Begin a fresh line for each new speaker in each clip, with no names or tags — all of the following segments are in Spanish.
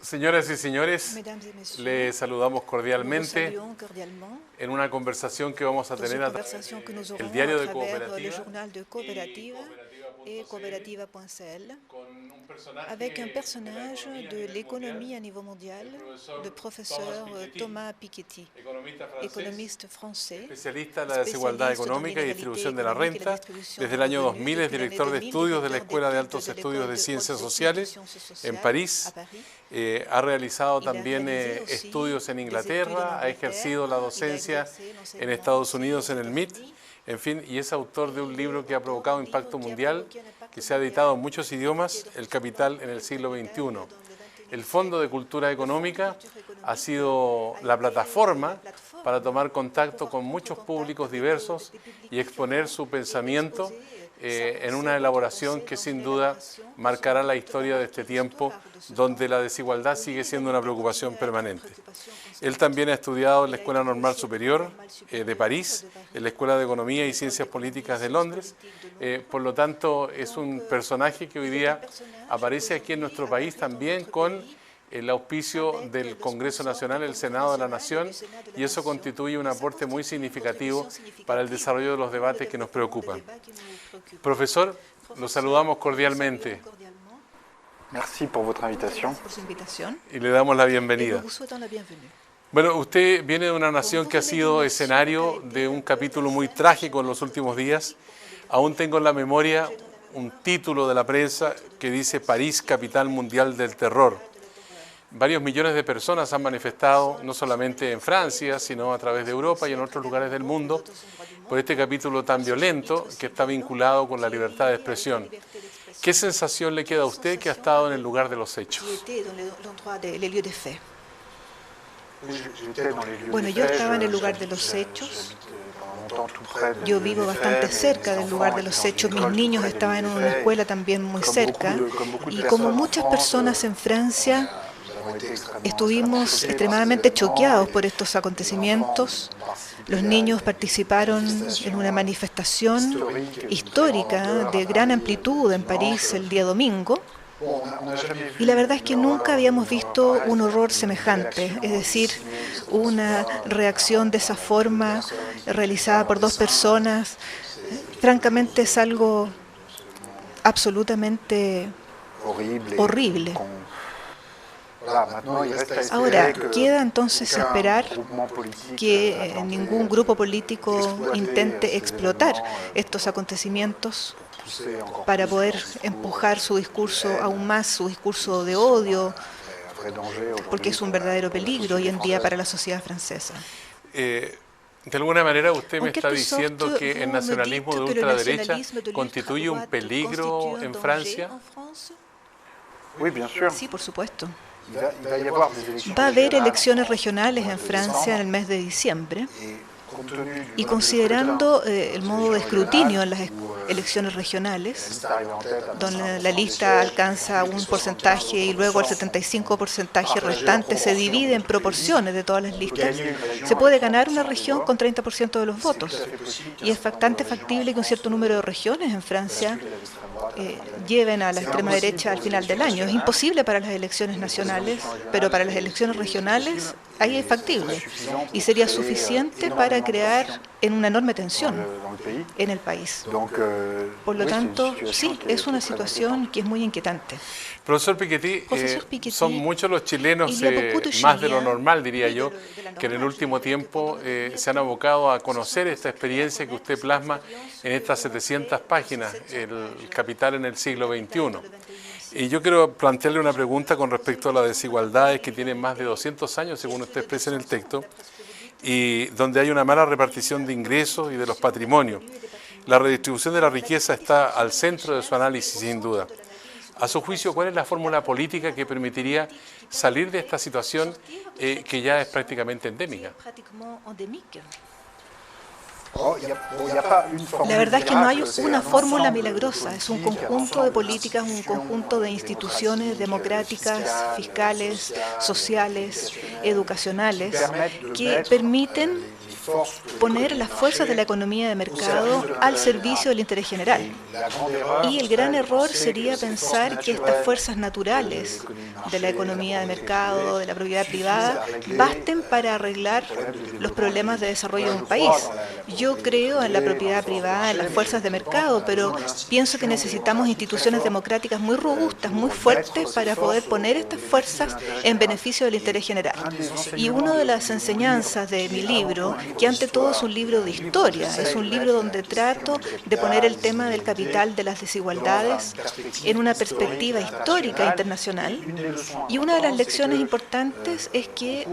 Señoras y señores,
Mesdames et messieurs,
les saludamos
nous vous
cordialmente
saluons cordialement
en una conversación que vamos a
dans une
tener a
conversation que nous
el
aurons
diario
à
de
travers le
Cooperativa
journal de Cooperativa et
cooperativa.cl
cooperativa.cl
con un personaje
avec un
de la
personnage
economía a
de
nivel
l'économie à
mundial,
niveau mondial,
el
le
profesor
professeur Thomas Piketty,
economista francés,
économiste français,
especialista en la desigualdad
spécialiste dans
económica y
l'inégalité
distribución de la
économique et la
renta.
distribution
Desde
des
el año
revenus.
2000 es
Depuis l'année
director de
2000,
estudios de la
directeur
Escuela de
d'études
Altos
de
Estudios
l'École
de
de
Ciencias
hautes études de
Sociales
sciences
en
sociales
París.
à Paris.
Ha realizado
Il a
también
réalisé aussi
estudios en
des études en
Inglaterra, ha ejercido la
Angleterre, il a
docencia
exercé
en
l'enseignement
Estados
aussi aux
Unidos en el MIT,
États-Unis.
en fin, y es autor de un libro que ha
Auteur
provocado
d'un livre
impacto
qui a
mundial,
provoqué un impacto
que se ha
mondial,
editado en muchos
qui a
idiomas,
été
El
traduit
Capital en
dans
el
le
siglo
capital
XXI.
dans le XXIe
El
siècle.
Fondo de Cultura
Le Fonds de
Económica
Culture
ha
Économique
sido
a
la
été
plataforma
la plateforme
para tomar
pour
contacto con
prendre
muchos
contact
públicos
avec
diversos
des publics
y exponer
différents
su
et
pensamiento
exposer
en
sa
una
pensée,
elaboración
pensée
que
dans
sin
une
duda
élaboration que
marcará
sans
la
doute va
historia de
marquer
este tiempo
l'histoire de ce
donde
temps,
la desigualdad
où
sigue siendo una
l'inégalité
preocupación
continue à être une
permanente.
préoccupation
Él
constante.
también ha estudiado en
Il
la
a
Escuela
étudié
Normal
aussi à l'École
Superior
normale
de
supérieure
París,
de
en
Paris,
la Escuela de
en
Economía y
l'École
Ciencias
d'économie et
Políticas de
sciences
Londres.
politiques de Londres.
Por lo tanto, es
Donc,
un personaje que hoy
c'est un
día
personnage
aparece
qui
aquí en
aujourd'hui
nuestro país
apparaît dans
también
notre
con
pays
el auspicio
avec
del
le
Congreso
sponsor
Nacional,
du
el
Congrès
Senado de la
national et
Nación,
du Sénat de la
y eso
Nation.
constituye un
Et ça
aporte muy
constitue une
significativo
contribution
para el
significative
desarrollo de los
pour le
debates que nos
développement des
preocupan.
débats qui nous préoccupent.
Profesor, lo
Professeur,
saludamos
nous vous
cordialmente
saluons cordialement.
Merci pour votre invitation.
Gracias por su invitación
y le damos la
et nous
bienvenida.
vous souhaitons la bienvenue.
Bueno, usted viene de una nación que ha sido escenario de un capítulo muy trágico en los últimos días. Aún tengo en la memoria un título de la prensa que dice París, capital mundial del terror. Varios millones de personas han manifestado, no solamente en Francia, sino a través de Europa y en otros lugares del mundo, por este capítulo tan violento que está vinculado con la libertad de expresión. ¿Qué sensación le queda a usted que ha estado en el lugar de los hechos?
Qui était dans l'endroit des lieux des faits.
J'étais dans les lieux
Bueno,
des
yo
faits,
estaba en el
je-
lugar de los
j'habitais
hechos.
pendant longtemps tout près des
Yo
lieux
vivo
des
bastante
faits,
cerca
mes
del lugar de
enfants
los
étaient
hechos.
dans
Mis
une école
niños
tout près des
estaban en
lieux des
una
faits.
escuela también muy
Comme
cerca.
beaucoup de
Y
personnes
como
en
muchas
France,
personas en Francia,
nous avons été
estuvimos
choqués
extremadamente
par ces
choqueados
événements
por
et
estos
les
acontecimientos.
enfants ont participé
Los
à
niños
une
participaron en una manifestación histórica de gran amplitud en París el día domingo.
Bon, on n'a jamais
Y la
vu
verdad es que
une
nunca
horreur-
habíamos
une
visto
horreur pareille,
un horror
une
semejante,
réaction
es decir,
simulée de
una
personnes,
reacción de esa forma
personnes
realizada por dos
qui sont
personas. Francamente es algo absolutamente
horrible.
horrible.
Voilà, maintenant, il reste à espérer
Ahora,
que
queda entonces
aucun
esperar
groupement politique
que
atente
ningún grupo político
exploiter
intente
ces
explotar
événements,
estos acontecimientos
pousser encore
para
plus
poder
leur discours,
empujar su discurso aún más, su discurso de odio,
un vrai danger
porque
aujourd'hui
es un
pour la-
verdadero
pour la
peligro hoy
société
en día
française.
para la sociedad francesa.
De alguna manera usted
En
me está
quelque
diciendo
sorte,
que el
vous me
nacionalismo de
dites que le
ultraderecha
nationalisme de
constituye un
l'ultra-droite
peligro
constitue un
en
danger
Francia.
en France?
Oui, bien sûr.
Sí, por supuesto.
Il va y avoir des élections
Va a haber
régionales
elecciones regionales en
de
Francia en el
décembre,
mes de diciembre.
et compte tenu du
Y
mode de
considerando
scrutin
el
des
modo de
élections
escrutinio en las
régionales, où,
elecciones
la
regionales,
liste arrive en tête avec
donde
5%
la
des
lista
sièges,
alcanza
et
un
les
porcentaje y luego el 75% restante se divide en proporciones de todas las listas, se puede ganar una región con 30% de los votos. Y es bastante factible que un cierto número de regiones en Francia lleven a la extrema derecha al final del año. Es imposible para las elecciones nacionales, pero para las elecciones regionales ahí es factible. Y sería suficiente para crear en una enorme tensión
dans le pays.
en el país.
Donc,
Por lo
oui, c'est une
tanto,
situation
sí,
qui
es una
très
situación que es muy inquietante.
Profesor Piketty,
Profesor Piketty,
son muchos los chilenos,
il y a beaucoup de
más de lo
Chiliens,
normal diría
plus de
yo,
la
que en el
normal,
último
je dirais,
tiempo
que pendant
se han abocado a conocer esta experiencia que usted plasma en estas 700 páginas, el Capital en el siglo XXI. Y yo quiero plantearle una pregunta con respecto a las desigualdades que tienen más de 200 años, según usted expresa en el texto, y donde hay una mala repartición de ingresos y de los patrimonios. La redistribución de la riqueza está al centro de su análisis, sin duda. A su juicio, ¿cuál es la fórmula política que permitiría salir de esta situación que ya es prácticamente endémica?
La verdad es que no hay una fórmula milagrosa, es un conjunto de políticas, un conjunto de instituciones democráticas, fiscales, sociales, educacionales, que permiten poner las fuerzas de la economía de mercado al servicio del interés general. Y el gran error sería pensar que estas fuerzas naturales de la economía de mercado, de la propiedad privada, basten para arreglar los problemas de desarrollo de un país. Yo creo en la propiedad privada, en las fuerzas de mercado, pero pienso que necesitamos instituciones democráticas muy robustas, muy fuertes para poder poner estas fuerzas en beneficio del interés general. Y una de las enseñanzas de mi libro, que ante todo es un libro de historia, es un libro donde trato de poner el tema del capital, de las desigualdades, en una perspectiva histórica internacional. Y una de las lecciones importantes es que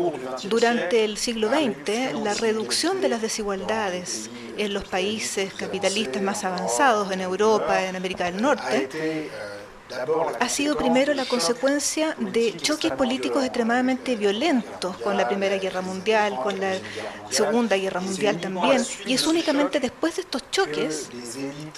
durante el siglo XX, la reducción de las desigualdades en los países capitalistas más avanzados, en Europa, en América del Norte, ha sido primero la consecuencia de choques políticos extremadamente violentos con la Primera Guerra Mundial, con la Segunda Guerra Mundial también, y es únicamente después de estos choques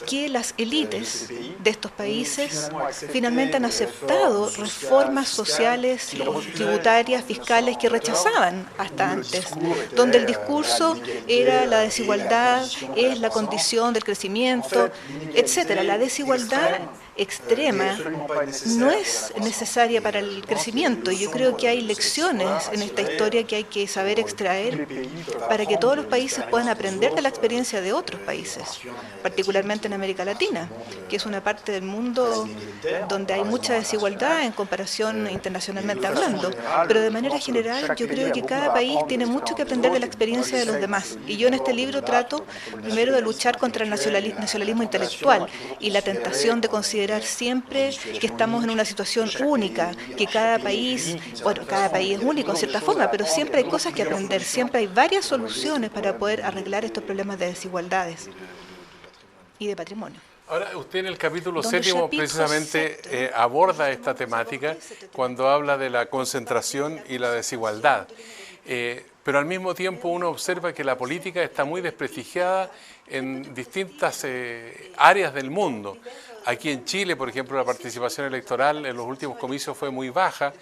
que las élites de estos países finalmente han aceptado reformas sociales, tributarias, fiscales que rechazaban hasta antes, donde el discurso era la desigualdad, es la condición del crecimiento, etcétera. La desigualdad extrema no es necesaria para el crecimiento. Yo creo que hay lecciones en esta historia que hay que saber extraer para que todos los países puedan aprender de la experiencia de otros países, particularmente en América Latina, que es una parte del mundo donde hay mucha desigualdad en comparación internacionalmente hablando. Pero de manera general yo creo que cada país tiene mucho que aprender de la experiencia de los demás. Y yo en este libro trato primero de luchar contra el nacionalismo intelectual y la tentación de considerar siempre que estamos en una situación única, que cada país es único en cierta forma, pero siempre hay cosas que aprender, siempre hay varias soluciones para poder arreglar estos problemas de desigualdades y de patrimonio.
Ahora, usted en el capítulo 7 precisamente aborda esta temática cuando habla de la concentración y la desigualdad. Pero al mismo tiempo uno observa que la política está muy desprestigiada en distintas áreas del mundo. Aquí en Chile, por ejemplo, la participación electoral en los últimos comicios fue muy baja.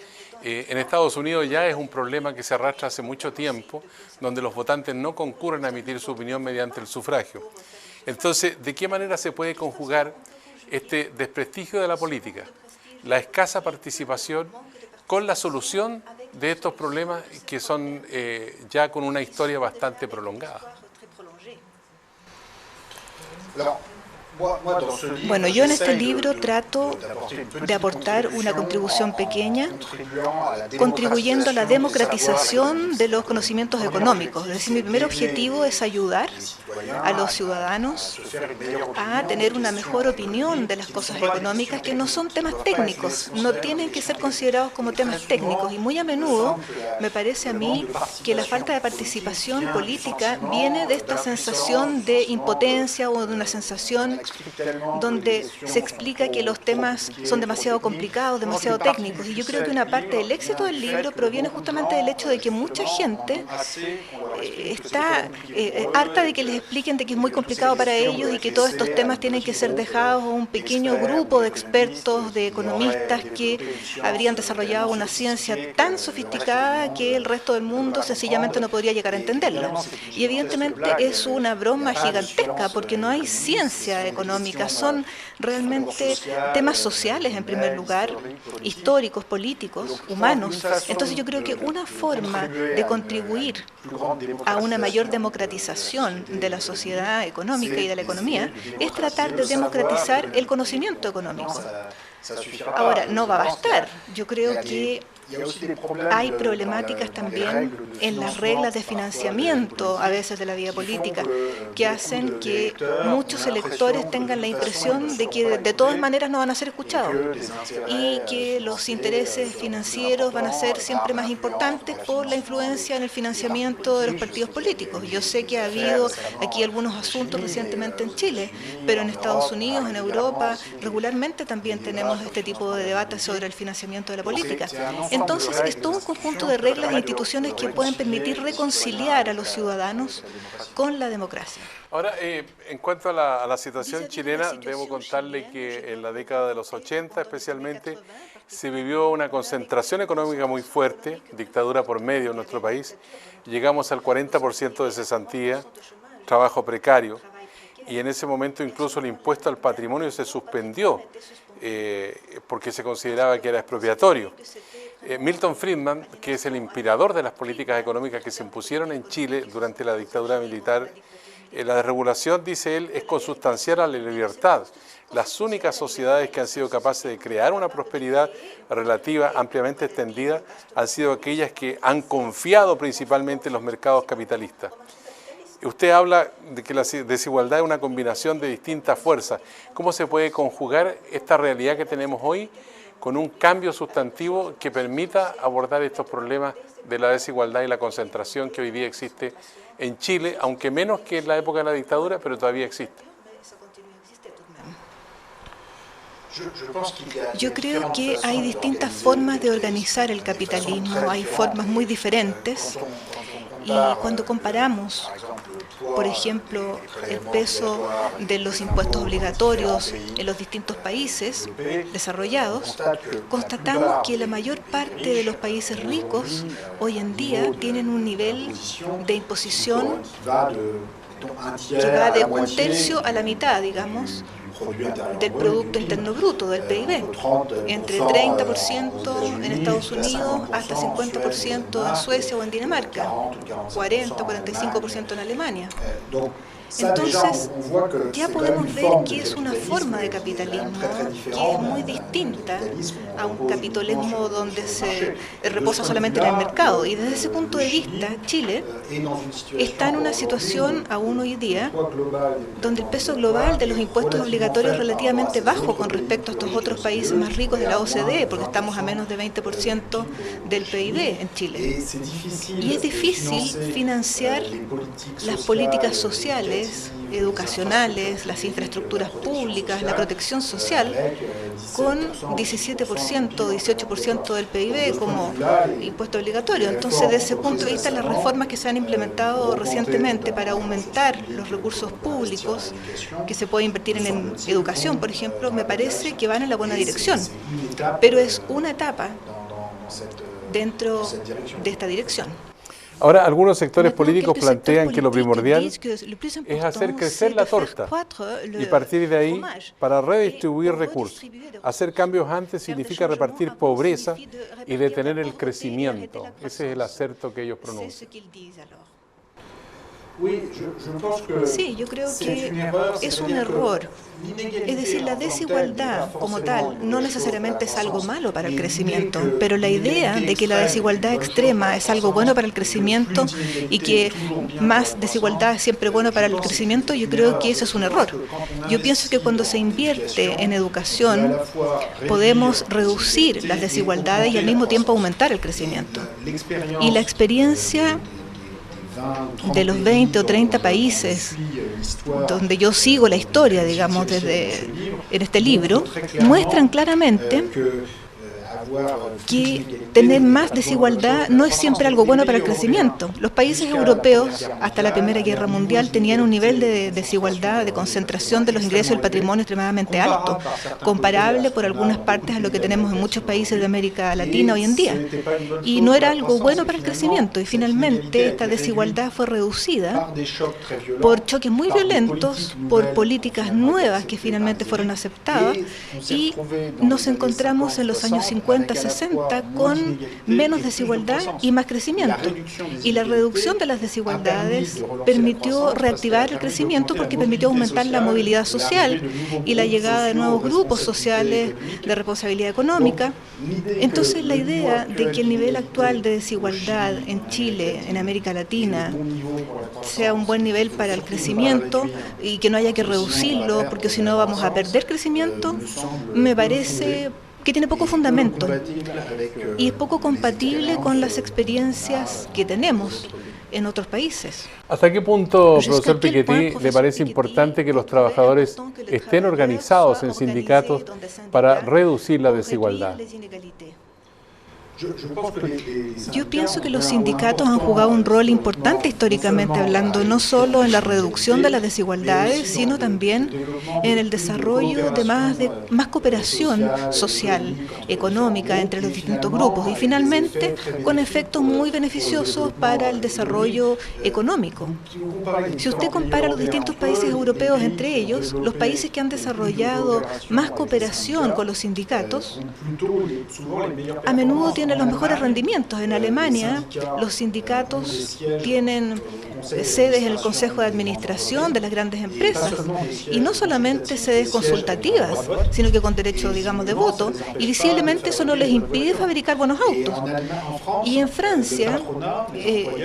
En Estados Unidos ya es un problema que se arrastra hace mucho tiempo, donde los votantes no concurren a emitir su opinión mediante el sufragio. Entonces, ¿de qué manera se puede conjugar este desprestigio de la política, la escasa participación, con la solución de estos problemas que son ya con una historia bastante prolongada?
Bueno, yo en este libro trato de aportar una contribución pequeña, contribuyendo a la democratización de los conocimientos económicos. Es decir, mi primer objetivo es ayudar a los ciudadanos a tener una mejor opinión de las cosas económicas, que no son temas técnicos, no tienen que ser considerados como temas técnicos. Y muy a menudo me parece a mí que la falta de participación política viene de esta sensación de impotencia o de una sensación donde se explica que los temas son demasiado complicados, demasiado técnicos. Y yo creo que una parte del éxito del libro proviene justamente del hecho de que mucha gente está harta de que les expliquen de que es muy complicado para ellos y que todos estos temas tienen que ser dejados a un pequeño grupo de expertos, de economistas que habrían desarrollado una ciencia tan sofisticada que el resto del mundo sencillamente no podría llegar a entenderlo. Y evidentemente es una broma gigantesca porque no hay ciencia económica, son realmente temas sociales en primer lugar, históricos, políticos, humanos. Entonces yo creo que una forma de contribuir a una mayor democratización de la sociedad económica y de la economía es tratar de democratizar el conocimiento económico. Ahora, no va a bastar. Yo creo que hay problemáticas también en las reglas de financiamiento, a veces de la vida política, que hacen que muchos electores tengan la impresión de que de todas maneras no van a ser escuchados y que los intereses financieros van a ser siempre más importantes por la influencia en el financiamiento de los partidos políticos. Yo sé que ha habido aquí algunos asuntos recientemente en Chile, pero en Estados Unidos, en Europa, regularmente también tenemos este tipo de debates sobre el financiamiento de la política. Entonces, es todo un conjunto de reglas e instituciones que pueden permitir reconciliar a los ciudadanos con la democracia.
Ahora, en cuanto a la situación chilena, debo contarle que en la década de los 80 especialmente, se vivió una concentración económica muy fuerte, dictadura por medio en nuestro país, llegamos al 40% de cesantía, trabajo precario, y en ese momento incluso el impuesto al patrimonio se suspendió porque se consideraba que era expropiatorio. Milton Friedman, que es el inspirador de las políticas económicas que se impusieron en Chile durante la dictadura militar, la desregulación, dice él, es consustancial a la libertad. Las únicas sociedades que han sido capaces de crear una prosperidad relativa ampliamente extendida han sido aquellas que han confiado principalmente en los mercados capitalistas. Usted habla de que la desigualdad es una combinación de distintas fuerzas. ¿Cómo se puede conjugar esta realidad que tenemos hoy con un cambio sustantivo que permita abordar estos problemas de la desigualdad y la concentración que hoy día existe en Chile, aunque menos que en la época de la dictadura, pero todavía existe?
Yo creo que hay distintas formas de organizar el capitalismo, hay formas muy diferentes, y cuando comparamos, por ejemplo, el peso de los impuestos obligatorios en los distintos países desarrollados, constatamos que la mayor parte de los países ricos hoy en día tienen un nivel de imposición que va de un tercio a la mitad, digamos, del Producto Interno Bruto, del PIB, entre 30% en Estados Unidos hasta 50% en Suecia o en Dinamarca, 40-45% en Alemania. Entonces, ya podemos ver que es una forma de capitalismo que es muy distinta a un capitalismo donde se reposa solamente en el mercado. Y desde ese punto de vista, Chile está en una situación aún hoy día donde el peso global de los impuestos obligatorios es relativamente bajo con respecto a estos otros países más ricos de la OCDE, porque estamos a menos de 20% del PIB en Chile. Y es difícil financiar las políticas sociales, educacionales, las infraestructuras públicas, la protección social, con 17%, 18% del PIB como impuesto obligatorio. Entonces, desde ese punto de vista, las reformas que se han implementado recientemente para aumentar los recursos públicos que se puede invertir en educación, por ejemplo, me parece que van en la buena dirección, pero es una etapa dentro de esta dirección.
Ahora, algunos sectores políticos plantean que lo primordial es hacer crecer la torta y partir de ahí para redistribuir recursos. Hacer cambios antes significa repartir pobreza y detener el crecimiento. Ese es el acerto que ellos pronuncian.
Sí, yo creo que es un error. Es decir, la desigualdad como tal no necesariamente es algo malo para el crecimiento, pero la idea de que la desigualdad extrema es algo bueno para el crecimiento y que más desigualdad es siempre bueno para el crecimiento, yo creo que eso es un error. Yo pienso que cuando se invierte en educación podemos reducir las desigualdades y al mismo tiempo aumentar el crecimiento. Y la experiencia de los 20 o 30 países donde yo sigo la historia, digamos, en este libro, muestran claramente que tener más desigualdad no es siempre algo bueno para el crecimiento. Los países europeos, hasta la Primera Guerra Mundial, tenían un nivel de desigualdad, de concentración de los ingresos y el patrimonio extremadamente alto, comparable por algunas partes a lo que tenemos en muchos países de América Latina hoy en día. Y no era algo bueno para el crecimiento. Y finalmente esta desigualdad fue reducida por choques muy violentos, por políticas nuevas que finalmente fueron aceptadas, y nos encontramos en los años 50, 60 con menos desigualdad y más crecimiento. Y la reducción de las desigualdades permitió reactivar el crecimiento porque permitió aumentar la movilidad social y la llegada de nuevos grupos sociales de responsabilidad económica. Entonces, la idea de que el nivel actual de desigualdad en Chile, en América Latina, sea un buen nivel para el crecimiento y que no haya que reducirlo porque si no vamos a perder crecimiento, me parece que tiene poco fundamento y es poco compatible con las experiencias que tenemos en otros países.
¿Hasta qué punto, profesor Piketty, le parece importante que los trabajadores estén organizados en sindicatos para reducir la desigualdad?
Yo pienso que los sindicatos han jugado un rol importante históricamente hablando, no solo en la reducción de las desigualdades, sino también en el desarrollo de más cooperación social, económica entre los distintos grupos y finalmente con efectos muy beneficiosos para el desarrollo económico. Si usted compara los distintos países europeos entre ellos, los países que han desarrollado más cooperación con los sindicatos, a menudo tienen los mejores rendimientos. En Alemania, los sindicatos tienen sedes en el Consejo de Administración de las grandes empresas, y no solamente sedes consultativas, sino que con derecho, digamos, de voto, y visiblemente eso no les impide fabricar buenos autos. Y en Francia,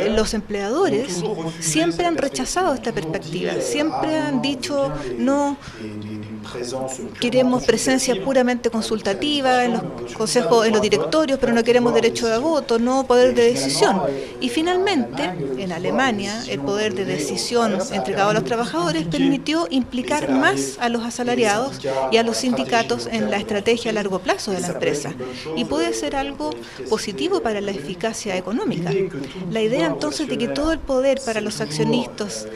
los empleadores siempre han rechazado esta perspectiva, siempre han dicho no. Queremos presencia puramente consultativa en los consejos, en los directorios, pero no queremos derecho de voto, no poder de decisión. Y finalmente, en Alemania, el poder de decisión entregado a los trabajadores permitió implicar más a los asalariados y a los sindicatos en la estrategia a largo plazo de la empresa. Y puede ser algo positivo para la eficacia económica. La idea entonces de que todo el poder para los accionistas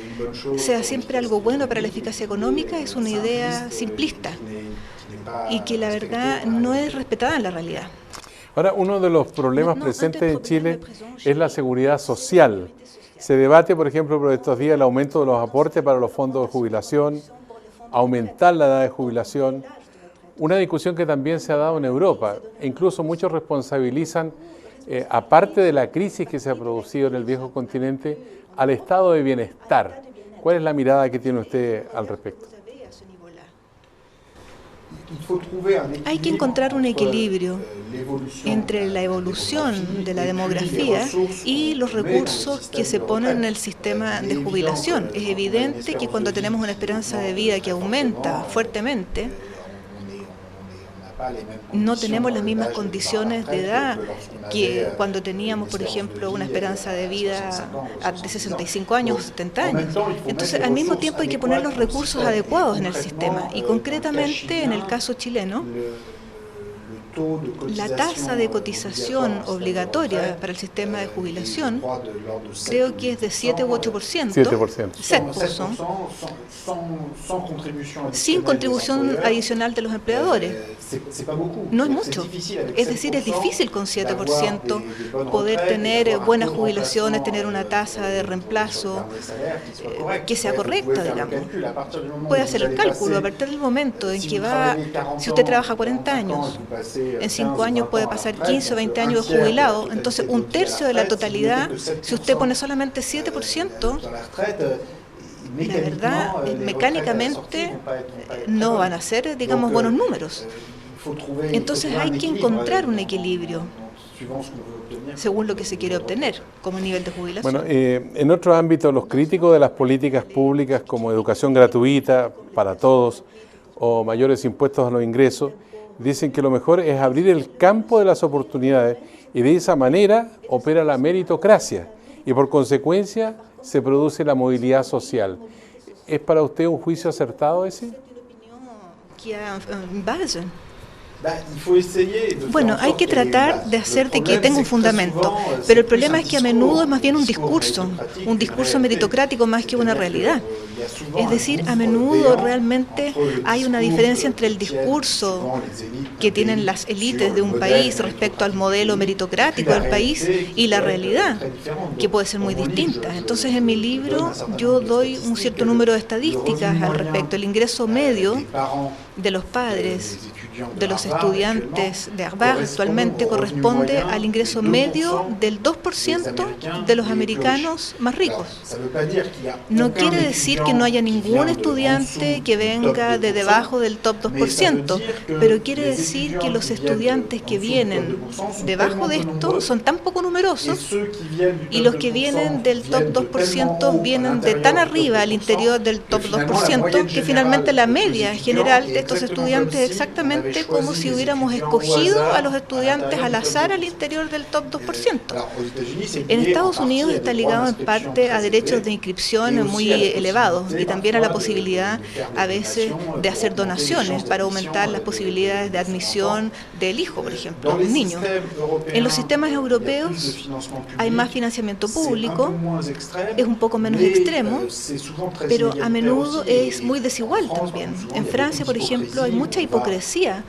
sea siempre algo bueno para la eficacia económica es una idea simplista y que la verdad no es respetada en la realidad.
Ahora, uno de los problemas presentes en Chile es la seguridad social. Se debate, por ejemplo, por estos días el aumento de los aportes para los fondos de jubilación, aumentar la edad de jubilación, una discusión que también se ha dado en Europa. E incluso muchos responsabilizan, aparte de la crisis que se ha producido en el viejo continente, al estado de bienestar. ¿Cuál es la mirada que tiene usted al respecto?
Hay que encontrar un equilibrio entre la evolución de la demografía y los recursos que se ponen en el sistema de jubilación. Es evidente que cuando tenemos una esperanza de vida que aumenta fuertemente, no tenemos las mismas condiciones de edad que cuando teníamos, por ejemplo, una esperanza de vida de 65 años o 70 años. Entonces, al mismo tiempo hay que poner los recursos adecuados en el sistema. Y concretamente, en el caso chileno, la tasa de cotización obligatoria para el sistema de jubilación creo que es de 7 u 8%.
7%.
Son, sin contribución adicional de los empleadores. No es mucho. Es decir, es difícil con 7% poder tener buenas jubilaciones, tener una tasa de reemplazo que sea correcta, digamos. Puede hacer el cálculo a partir del momento en que si usted trabaja 40 años, en 5 años puede pasar 15 o 20 años de jubilado, entonces un tercio de la totalidad, si usted pone solamente 7%, la verdad, mecánicamente no van a ser, digamos, buenos números. Entonces hay que encontrar un equilibrio según lo que se quiere obtener como nivel de jubilación.
Bueno, en otro ámbito, los críticos de las políticas públicas como educación gratuita para todos o mayores impuestos a los ingresos, dicen que lo mejor es abrir el campo de las oportunidades y de esa manera opera la meritocracia y por consecuencia se produce la movilidad social. ¿Es para usted un juicio acertado ese?
Bueno, hay que tratar de hacer de que tenga un fundamento, pero el problema es que a menudo es más bien un discurso meritocrático más que una realidad. Es decir, a menudo realmente hay una diferencia entre el discurso que tienen las élites de un país respecto al modelo meritocrático del país y la realidad, que puede ser muy distinta. Entonces, en mi libro yo doy un cierto número de estadísticas al respecto. El ingreso medio de los padres de los estudiantes de Harvard actualmente corresponde al ingreso medio del 2% de los americanos más ricos. No quiere decir que no haya ningún estudiante que venga de debajo del top 2%, pero quiere decir que los estudiantes que vienen debajo de esto son tan poco numerosos y los que vienen del top 2% vienen de tan arriba al interior del top 2% que finalmente la media general estos estudiantes exactamente como si hubiéramos escogido a los estudiantes al azar al interior del top 2%. En Estados Unidos está ligado en parte a derechos de inscripción muy elevados y también a la posibilidad a veces de hacer donaciones para aumentar las posibilidades de admisión del hijo, por ejemplo, un niño. En los sistemas europeos hay más financiamiento público, es un poco menos extremo, pero a menudo es muy desigual también. En Francia, por ejemplo, hay mucha hipocresía.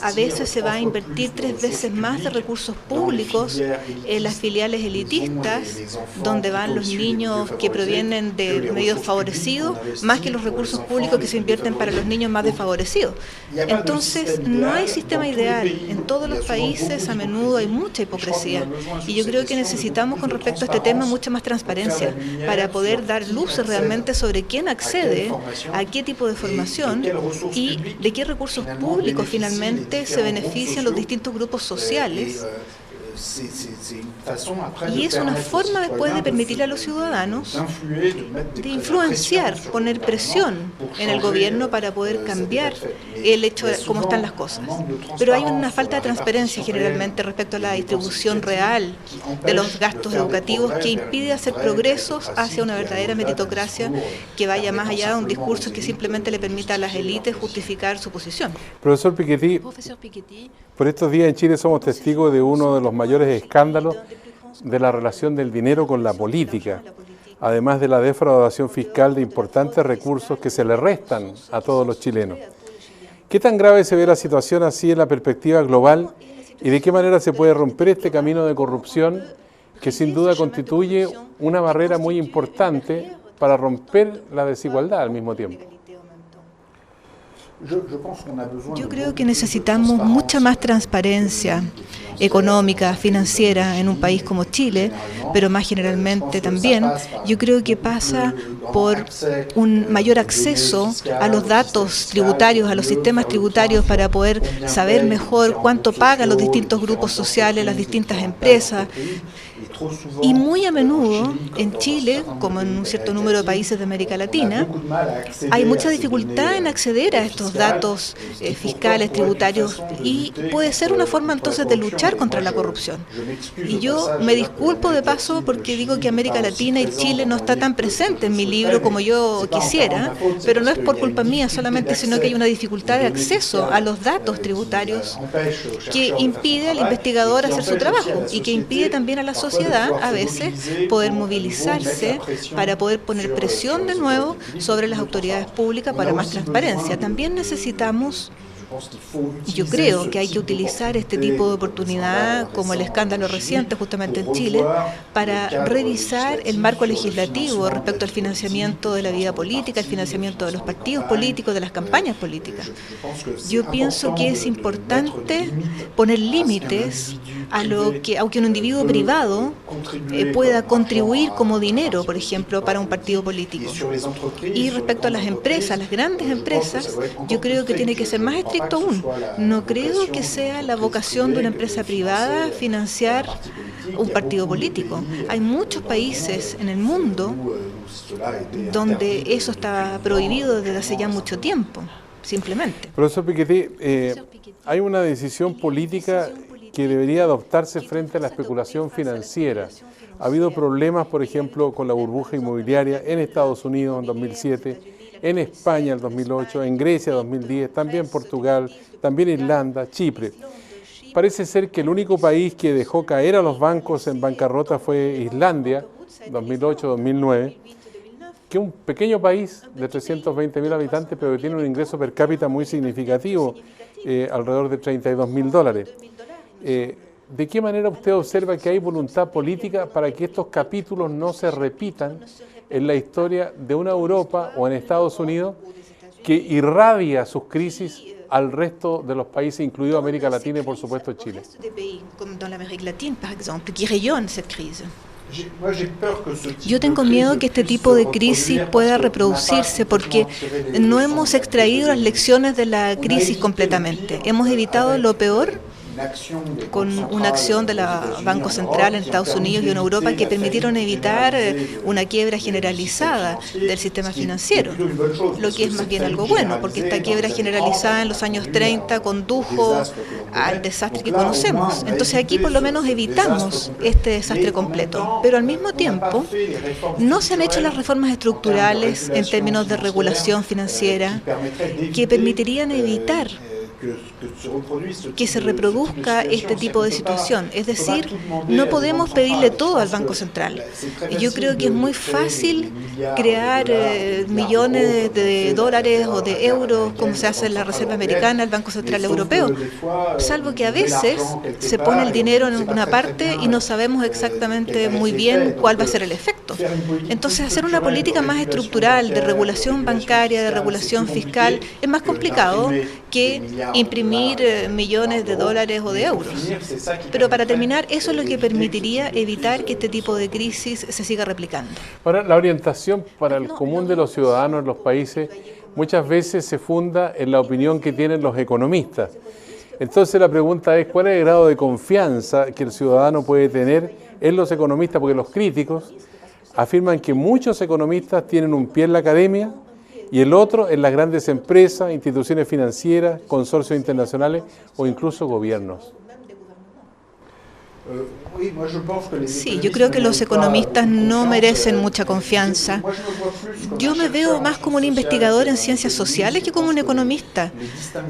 A veces se va a invertir 3 veces más de recursos públicos en las filiales elitistas, donde van los niños que provienen de medios favorecidos, más que los recursos públicos que se invierten para los niños más desfavorecidos. Entonces, no hay sistema ideal. En todos los países a menudo hay mucha hipocresía. Y yo creo que necesitamos con respecto a este tema mucha más transparencia para poder dar luces realmente sobre quién accede a qué tipo de formación y de qué recursos públicos finalmente se benefician los distintos grupos sociales. Y es una forma después de permitir a los ciudadanos de influenciar, poner presión en el gobierno para poder cambiar el hecho de cómo están las cosas. Pero hay una falta de transparencia generalmente respecto a la distribución real de los gastos educativos que impide hacer progresos hacia una verdadera meritocracia que vaya más allá de un discurso que simplemente le permita a las élites justificar su posición.
Profesor Piketty, por estos días en Chile somos testigos de uno de los mayores escándalos de la relación del dinero con la política, además de la defraudación fiscal de importantes recursos que se le restan a todos los chilenos. ¿Qué tan grave se ve la situación así en la perspectiva global y de qué manera se puede romper este camino de corrupción que sin duda constituye una barrera muy importante para romper la desigualdad al mismo tiempo?
Yo creo que necesitamos mucha más transparencia económica, financiera en un país como Chile, pero más generalmente también. Yo creo que pasa por un mayor acceso a los datos tributarios, a los sistemas tributarios para poder saber mejor cuánto pagan los distintos grupos sociales, las distintas empresas. Y muy a menudo en Chile, como en un cierto número de países de América Latina, hay mucha dificultad en acceder a estos datos fiscales, tributarios, y puede ser una forma entonces de luchar contra la corrupción. Y yo me disculpo de paso porque digo que América Latina y Chile no está tan presente en mi libro como yo quisiera, pero no es por culpa mía solamente, sino que hay una dificultad de acceso a los datos tributarios que impide al investigador hacer su trabajo y que impide también a la sociedad a veces poder movilizarse para poder poner presión de nuevo sobre las autoridades públicas para más transparencia. También necesitamos, yo creo que hay que utilizar este tipo de oportunidad, como el escándalo reciente justamente en Chile, para revisar el marco legislativo respecto al financiamiento de la vida política, el financiamiento de los partidos políticos, de las campañas políticas. Yo pienso que es importante poner límites a lo que, aunque un individuo privado pueda contribuir como dinero, por ejemplo, para un partido político. Y respecto a las empresas, las grandes empresas, yo creo que tiene que ser más estricto aún. No creo que sea la vocación de una empresa privada financiar un partido político. Hay muchos países en el mundo donde eso está prohibido desde hace ya mucho tiempo, simplemente.
Profesor Piketty, hay una decisión política que debería adoptarse frente a la especulación financiera. Ha habido problemas, por ejemplo, con la burbuja inmobiliaria en Estados Unidos en 2007, en España en 2008, en Grecia en 2010, también Portugal, también Irlanda, Chipre. Parece ser que el único país que dejó caer a los bancos en bancarrota fue Islandia, 2008-2009, que es un pequeño país de 320.000 habitantes, pero que tiene un ingreso per cápita muy significativo, alrededor de $32.000. ¿De qué manera usted observa que hay voluntad política para que estos capítulos no se repitan en la historia de una Europa o en Estados Unidos que irradia sus crisis al resto de los países, incluido América Latina y por supuesto Chile?
Yo tengo miedo que este tipo de crisis pueda reproducirse porque no hemos extraído las lecciones de la crisis completamente. Hemos evitado lo peor con una acción del Banco Central en Estados Unidos y en Europa que permitieron evitar una quiebra generalizada del sistema financiero, lo que es más bien algo bueno, porque esta quiebra generalizada en los años 30 condujo al desastre que conocemos. Entonces aquí por lo menos evitamos este desastre completo, pero al mismo tiempo no se han hecho las reformas estructurales en términos de regulación financiera que permitirían evitar que se reproduzca este tipo de situación. Es decir, no podemos pedirle todo al Banco Central. Yo creo que es muy fácil crear millones de dólares o de euros, como se hace en la Reserva Americana, el Banco Central Europeo, salvo que a veces se pone el dinero en una parte y no sabemos exactamente muy bien cuál va a ser el efecto. Entonces, hacer una política más estructural de regulación bancaria, de regulación fiscal, es más complicado que imprimir millones de dólares o de euros. Pero para terminar, eso es lo que permitiría evitar que este tipo de crisis se siga replicando.
Ahora, la orientación para el común de los ciudadanos en los países muchas veces se funda en la opinión que tienen los economistas. Entonces la pregunta es, ¿cuál es el grado de confianza que el ciudadano puede tener en los economistas? Porque los críticos afirman que muchos economistas tienen un pie en la academia y el otro en las grandes empresas, instituciones financieras, consorcios internacionales o incluso gobiernos.
Sí, yo creo que los economistas no merecen mucha confianza. Yo me veo más como un investigador en ciencias sociales que como un economista.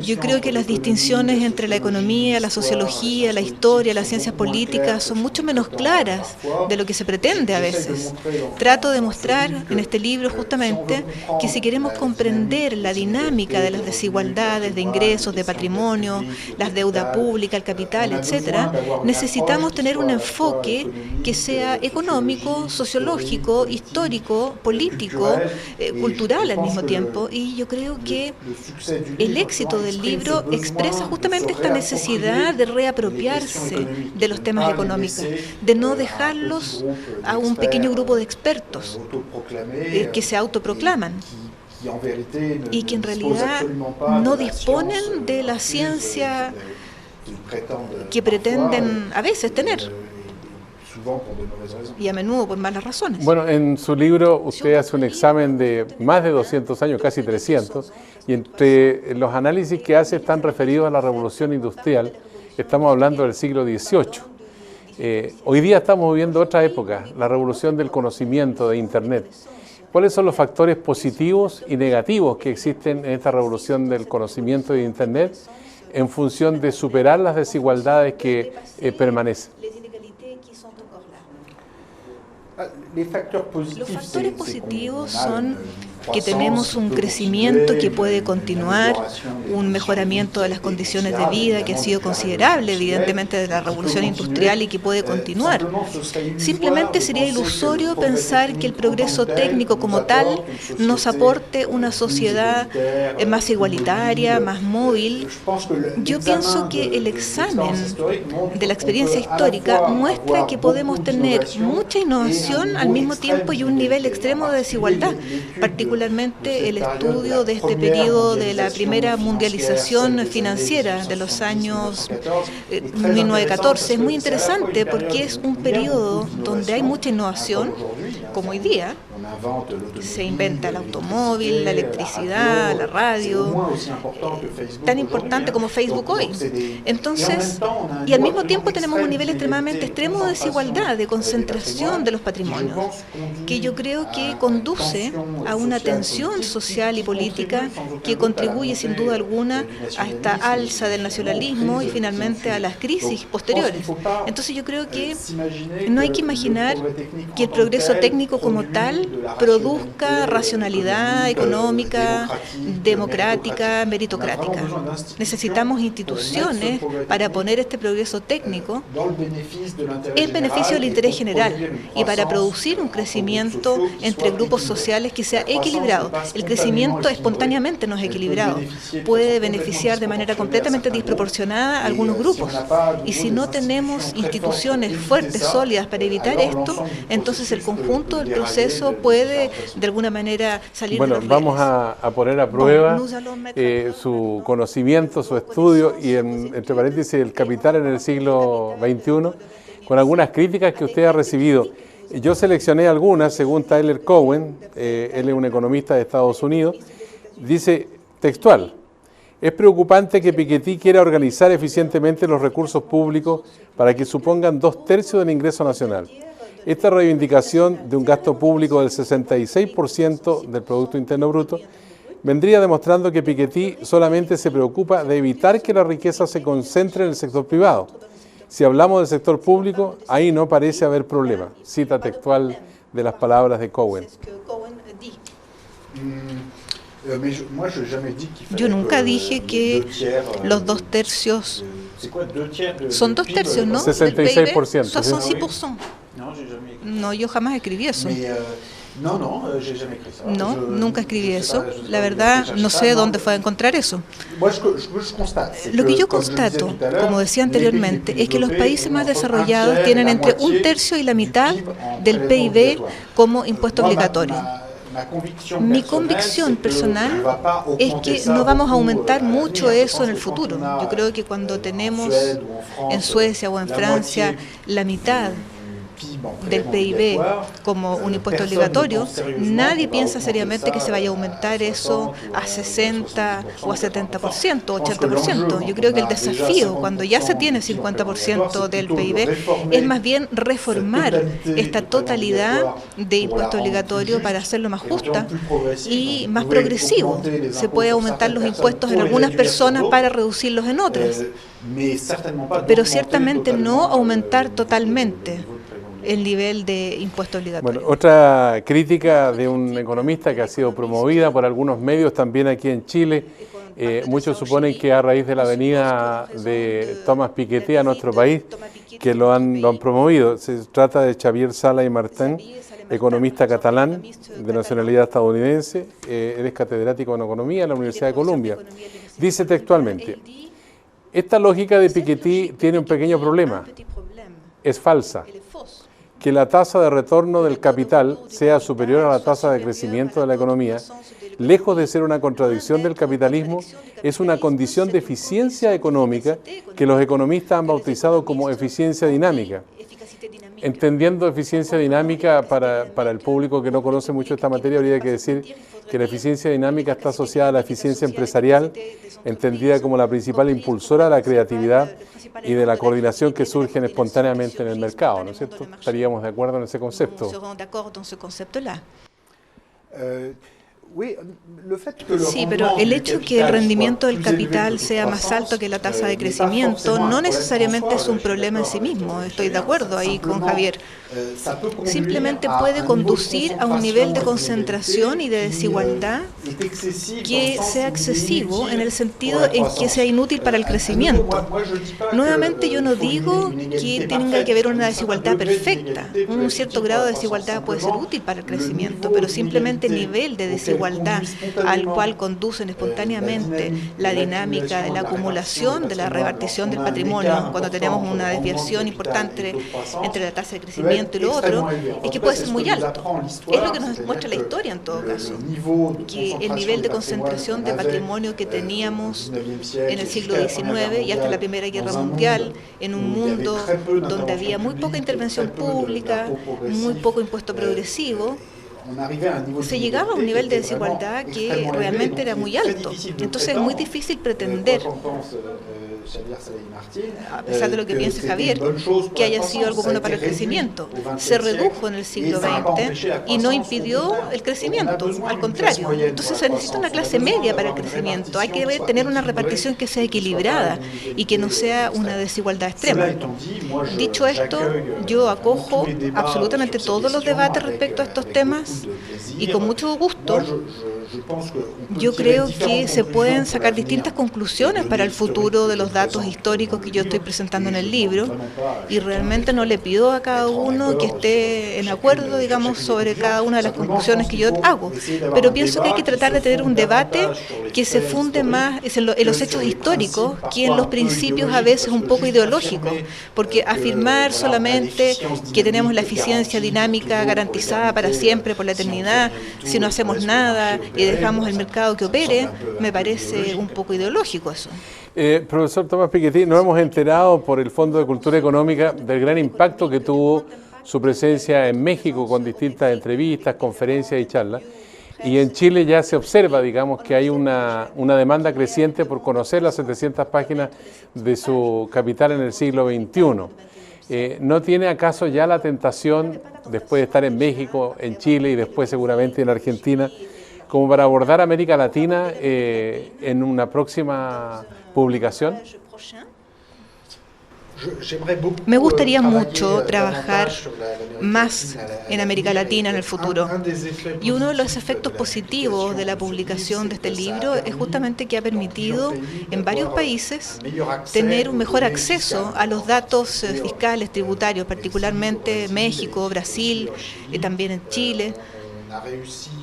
Yo creo que las distinciones entre la economía, la sociología, la historia, las ciencias políticas son mucho menos claras de lo que se pretende a veces. Trato de mostrar en este libro justamente que si queremos comprender la dinámica de las desigualdades de ingresos, de patrimonio, la deuda pública, el capital, etcétera, necesitamos tener un enfoque que sea económico, sociológico, histórico, político, cultural al mismo tiempo. Y yo creo que el éxito del libro expresa justamente esta necesidad de reapropiarse de los temas económicos, de no dejarlos a un pequeño grupo de expertos que se autoproclaman y que en realidad no disponen de la ciencia que pretenden a veces tener, y a menudo por malas razones.
Bueno, en su libro usted hace un examen de más de 200 años, casi 300, y entre los análisis que hace están referidos a la revolución industrial. Estamos hablando del siglo XVIII. Hoy día estamos viviendo otra época, la revolución del conocimiento, de Internet. ¿Cuáles son los factores positivos y negativos que existen en esta revolución del conocimiento de Internet en función de superar las desigualdades que permanecen?
Los factores positivos son que tenemos un crecimiento que puede continuar, un mejoramiento de las condiciones de vida que ha sido considerable, evidentemente, de la revolución industrial y que puede continuar. Simplemente sería ilusorio pensar que el progreso técnico como tal nos aporte una sociedad más igualitaria, más móvil. Yo pienso que el examen de la experiencia histórica muestra que podemos tener mucha innovación al mismo tiempo y un nivel extremo de desigualdad, particularmente el estudio de este periodo de la primera mundialización financiera de los años 1914 es muy interesante porque es un periodo donde hay mucha innovación, como hoy día. Se inventa el automóvil, la electricidad, la radio, tan importante como Facebook hoy. Entonces, y al mismo tiempo tenemos un nivel extremadamente extremo de desigualdad, de concentración de los patrimonios, que yo creo que conduce a una tensión social y política que contribuye sin duda alguna a esta alza del nacionalismo y finalmente a las crisis posteriores. Entonces yo creo que no hay que imaginar que el progreso técnico como tal produzca racionalidad económica, democrática, meritocrática. Necesitamos instituciones para poner este progreso técnico en beneficio del interés general y para producir un crecimiento entre grupos sociales que sea equilibrado. El crecimiento espontáneamente no es equilibrado. Puede beneficiar de manera completamente desproporcionada a algunos grupos. Y si no tenemos instituciones fuertes, sólidas para evitar esto, entonces el conjunto del proceso puede de alguna manera salir
Bueno,
de los
vamos
rieles.
a poner a prueba su conocimiento, su estudio y entre paréntesis el capital en el siglo XXI con algunas críticas que usted ha recibido. Yo seleccioné algunas según Tyler Cowen, él es un economista de Estados Unidos, dice textual: es preocupante que Piketty quiera organizar eficientemente los recursos públicos para que supongan 2/3 del ingreso nacional. Esta reivindicación de un gasto público del 66% del Producto Interno Bruto vendría demostrando que Piketty solamente se preocupa de evitar que la riqueza se concentre en el sector privado. Si hablamos del sector público, ahí no parece haber problema. Cita textual de las palabras de Cowen.
Yo nunca dije que los 2/3 son 2/3, ¿no?
66%.
Son 6%. No, yo jamás escribí eso. No, nunca escribí eso. La verdad, no sé dónde fue a encontrar eso. Lo que yo constato, como decía anteriormente, es que los países más desarrollados tienen entre 1/3 y la mitad del PIB como impuesto obligatorio. Mi convicción personal es que no vamos a aumentar mucho eso en el futuro. Yo creo que cuando tenemos en Suecia o en Francia la mitad del PIB como un impuesto obligatorio, nadie piensa seriamente que se vaya a aumentar eso a 60 o a 70% o 80%. Yo creo que el desafío, cuando ya se tiene 50% del PIB, es más bien reformar esta totalidad de impuesto obligatorio para hacerlo más justa y más progresivo. Se puede aumentar los impuestos en algunas personas para reducirlos en otras, pero ciertamente no aumentar totalmente el nivel de impuesto obligatorio.
Bueno, otra crítica de un economista que ha sido promovida por algunos medios también aquí en Chile. Muchos suponen que a raíz de la venida de Thomas Piketty a nuestro país, que lo han promovido. Se trata de Xavier Sala y Martín, economista catalán de nacionalidad estadounidense. Él es catedrático en economía en la Universidad de Columbia. Dice textualmente: esta lógica de Piketty tiene un pequeño problema. Es falsa. Que la tasa de retorno del capital sea superior a la tasa de crecimiento de la economía, lejos de ser una contradicción del capitalismo, es una condición de eficiencia económica que los economistas han bautizado como eficiencia dinámica. Entendiendo eficiencia dinámica, para el público que no conoce mucho esta materia, habría que decir que la eficiencia dinámica está asociada a la eficiencia empresarial, entendida como la principal impulsora de la creatividad y de la coordinación que surgen espontáneamente en el mercado, ¿no es cierto? Estaríamos de acuerdo en ese concepto.
Sí, pero el hecho que el rendimiento del capital sea más alto que la tasa de crecimiento no necesariamente es un problema en sí mismo. Estoy de acuerdo ahí con Javier. Simplemente puede conducir a un nivel de concentración y de desigualdad que sea excesivo en el sentido en que sea inútil para el crecimiento. Nuevamente, yo no digo que tenga que haber una desigualdad perfecta. Un cierto grado de desigualdad puede ser útil para el crecimiento, pero simplemente el nivel de desigualdad al cual conducen espontáneamente la dinámica de la acumulación, de la repartición del patrimonio, cuando tenemos una desviación importante entre la tasa de crecimiento y lo otro, es que puede ser muy alto. Es lo que nos muestra la historia en todo caso, que el nivel de concentración de patrimonio que teníamos en el siglo XIX y hasta la Primera Guerra Mundial, en un mundo donde había muy poca intervención pública, muy poco impuesto progresivo, se llegaba a un nivel de desigualdad que realmente era muy alto. Entonces es muy difícil pretender, a pesar de lo que piensa Javier, que haya sido algo bueno para el crecimiento. Se redujo en el siglo XX y no impidió el crecimiento, al contrario. Entonces se necesita una clase media para el crecimiento. Hay que tener una repartición que sea equilibrada y que no sea una desigualdad extrema. Dicho esto, yo acojo absolutamente todos los debates respecto a estos temas y con mucho gusto Yo creo que se pueden sacar distintas conclusiones para el futuro de los datos históricos que yo estoy presentando en el libro, y realmente no le pido a cada uno que esté en acuerdo, digamos, sobre cada una de las conclusiones que yo hago, pero pienso que hay que tratar de tener un debate que se funde más en los hechos históricos que en los principios a veces un poco ideológicos, porque afirmar solamente que tenemos la eficiencia dinámica garantizada para siempre, por la eternidad, si no hacemos nada y dejamos el mercado que opere, me parece un poco ideológico eso.
Profesor Tomás Piketty, nos hemos enterado por el Fondo de Cultura Económica del gran impacto que tuvo su presencia en México con distintas entrevistas, conferencias y charlas. Y en Chile ya se observa, digamos, que hay una demanda creciente por conocer las 700 páginas de su capital en el siglo XXI. ¿No tiene acaso ya la tentación, después de estar en México, en Chile y después seguramente en Argentina, como para abordar América Latina en una próxima publicación?
Me gustaría mucho trabajar más en América Latina en el futuro. Y uno de los efectos positivos de la publicación de este libro es justamente que ha permitido en varios países tener un mejor acceso a los datos fiscales, tributarios, particularmente México, Brasil y también en Chile.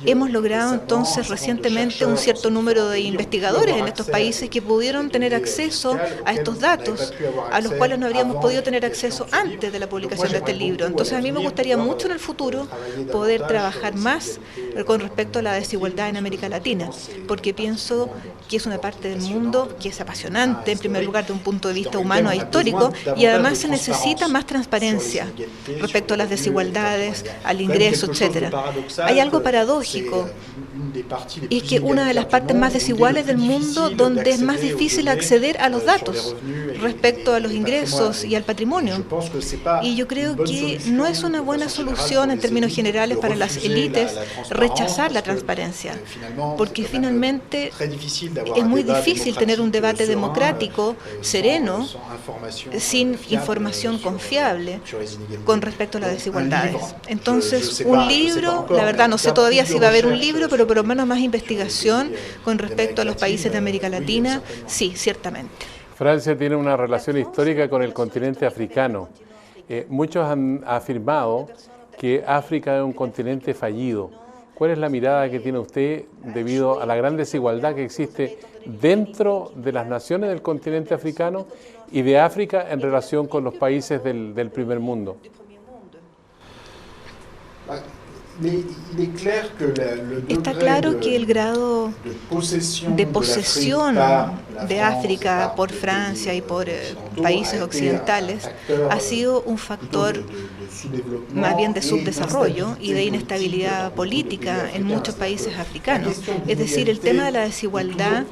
Hemos logrado entonces recientemente un cierto número de investigadores en estos países que pudieron tener acceso a estos datos, a los cuales no habríamos podido tener acceso antes de la publicación de este libro. Entonces a mí me gustaría mucho en el futuro poder trabajar más con respecto a la desigualdad en América Latina, porque pienso que es una parte del mundo que es apasionante, en primer lugar de un punto de vista humano e histórico, y además se necesita más transparencia respecto a las desigualdades, al ingreso, etcétera. Hay algo paradójico, y es que una de las partes más desiguales del mundo donde es más difícil acceder a los datos respecto a los ingresos y al patrimonio. Y yo creo que no es una buena solución en términos generales para las élites rechazar la transparencia, porque finalmente es muy difícil tener un debate democrático, sereno, sin información confiable con respecto a las desigualdades. Entonces, un libro, la verdad no sé todavía si va a haber un libro, pero por lo menos más investigación con respecto a los países de América Latina, sí, ciertamente.
Francia tiene una relación histórica con el continente africano. Muchos han afirmado que África es un continente fallido. ¿Cuál es la mirada que tiene usted debido a la gran desigualdad que existe dentro de las naciones del continente africano y de África en relación con los países del primer mundo?
Está claro que el grado de posesión de África por Francia y por países occidentales ha sido un factor más bien de subdesarrollo y de inestabilidad política en muchos países africanos. Es decir, el tema de la desigualdad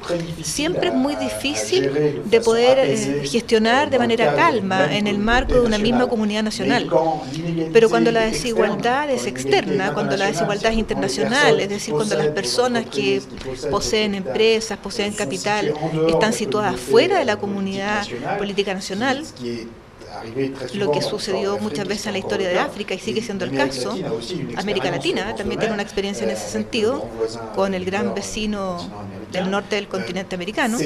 siempre es muy difícil de poder gestionar de manera calma en el marco de una misma comunidad nacional. Pero cuando la desigualdad es externa, cuando la desigualdad es internacional, es decir, cuando las personas que poseen empresas, poseen capital, están situadas fuera de la comunidad política nacional, lo que sucedió muchas veces en la historia de África y sigue siendo el caso. América Latina también tiene una experiencia en ese sentido con el gran vecino del norte del continente americano,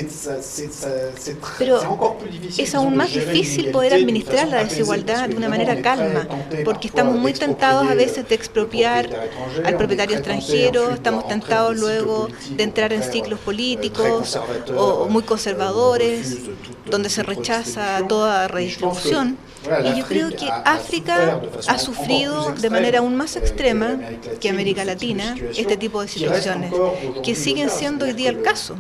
pero es aún más difícil poder administrar la desigualdad de una manera calma, porque estamos muy tentados a veces de expropiar al propietario extranjero, estamos tentados luego de entrar en ciclos políticos o muy conservadores, donde se rechaza toda redistribución. Y yo creo que África ha sufrido de manera aún más extrema que América Latina este tipo de situaciones, que siguen siendo hoy día el caso.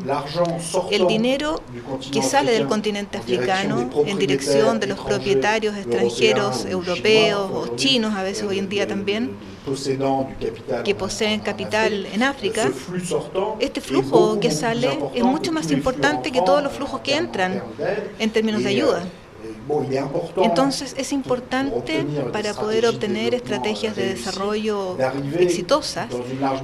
El dinero que sale del continente africano en dirección de los propietarios extranjeros europeos o chinos, a veces hoy en día también, que poseen capital en África, este flujo que sale es mucho más importante que todos los flujos que entran en términos de ayuda. Entonces es importante para poder obtener estrategias de desarrollo exitosas,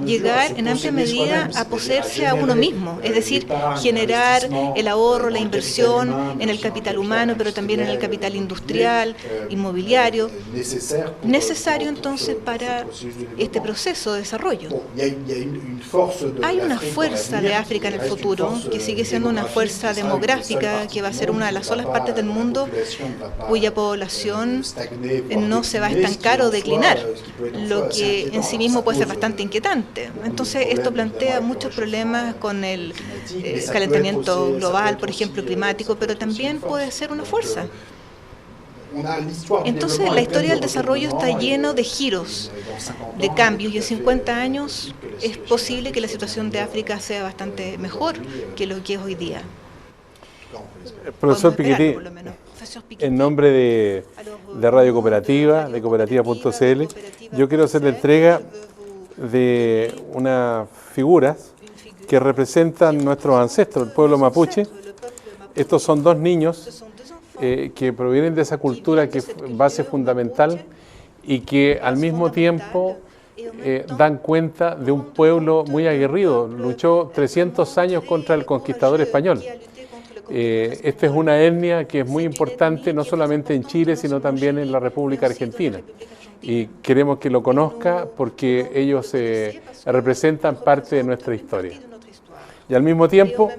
llegar en amplia medida a poseerse a uno mismo, es decir, generar el ahorro, la inversión en el capital humano, pero también en el capital industrial, inmobiliario, necesario entonces para este proceso de desarrollo. Hay una fuerza de África en el futuro que sigue siendo una fuerza demográfica que va a ser una de las solas partes del mundo cuya población no se va a estancar o declinar, lo que en sí mismo puede ser bastante inquietante. Entonces esto plantea muchos problemas con el calentamiento global, por ejemplo, climático, pero también puede ser una fuerza. Entonces la historia del desarrollo está lleno de giros, de cambios, y en 50 años es posible que la situación de África sea bastante mejor que lo que es hoy día.
Profesor Piketty, en nombre de Radio Cooperativa, de cooperativa.cl, yo quiero hacer la entrega de unas figuras que representan nuestros ancestros, el pueblo mapuche. Estos son dos niños que provienen de esa cultura que es base fundamental y que al mismo tiempo dan cuenta de un pueblo muy aguerrido. Luchó 300 años contra el conquistador español. Esta es una etnia que es muy importante no solamente en Chile, sino también en la República Argentina. Y queremos que lo conozca porque ellos representan parte de nuestra historia. Y al mismo tiempo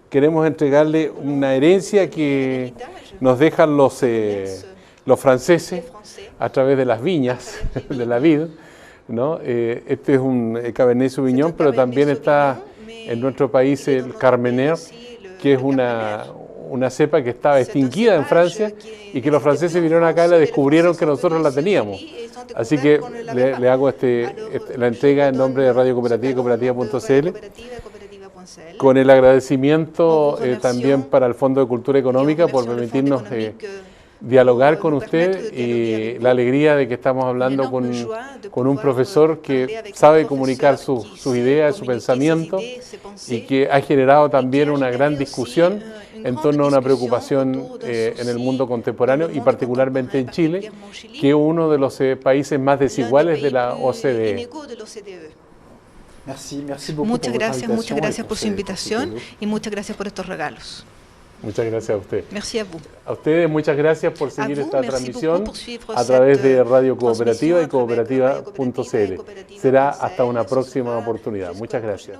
queremos entregarle una herencia que nos dejan los franceses a través de las viñas, de la vid, ¿no? Este es un Cabernet Sauvignon, pero también está en nuestro país el Carmener, que es una cepa que estaba extinguida en Francia y que los franceses vinieron acá y la descubrieron que nosotros la teníamos. Así que le hago la entrega en nombre de Radio Cooperativa y cooperativa.cl, con el agradecimiento también para el Fondo de Cultura Económica por permitirnos dialogar con usted y la alegría de que estamos hablando con un profesor que sabe comunicar sus ideas, su pensamiento y que ha generado también una gran discusión en torno a una preocupación en el mundo contemporáneo y particularmente en Chile, que es uno de los países más desiguales de la OCDE.
Muchas gracias por su invitación y muchas gracias por estos regalos.
Muchas gracias a usted.
Merci à vous.
A ustedes muchas gracias por seguir esta transmisión a través de Radio Cooperativa y cooperativa.cl. Será hasta una próxima oportunidad. Muchas gracias.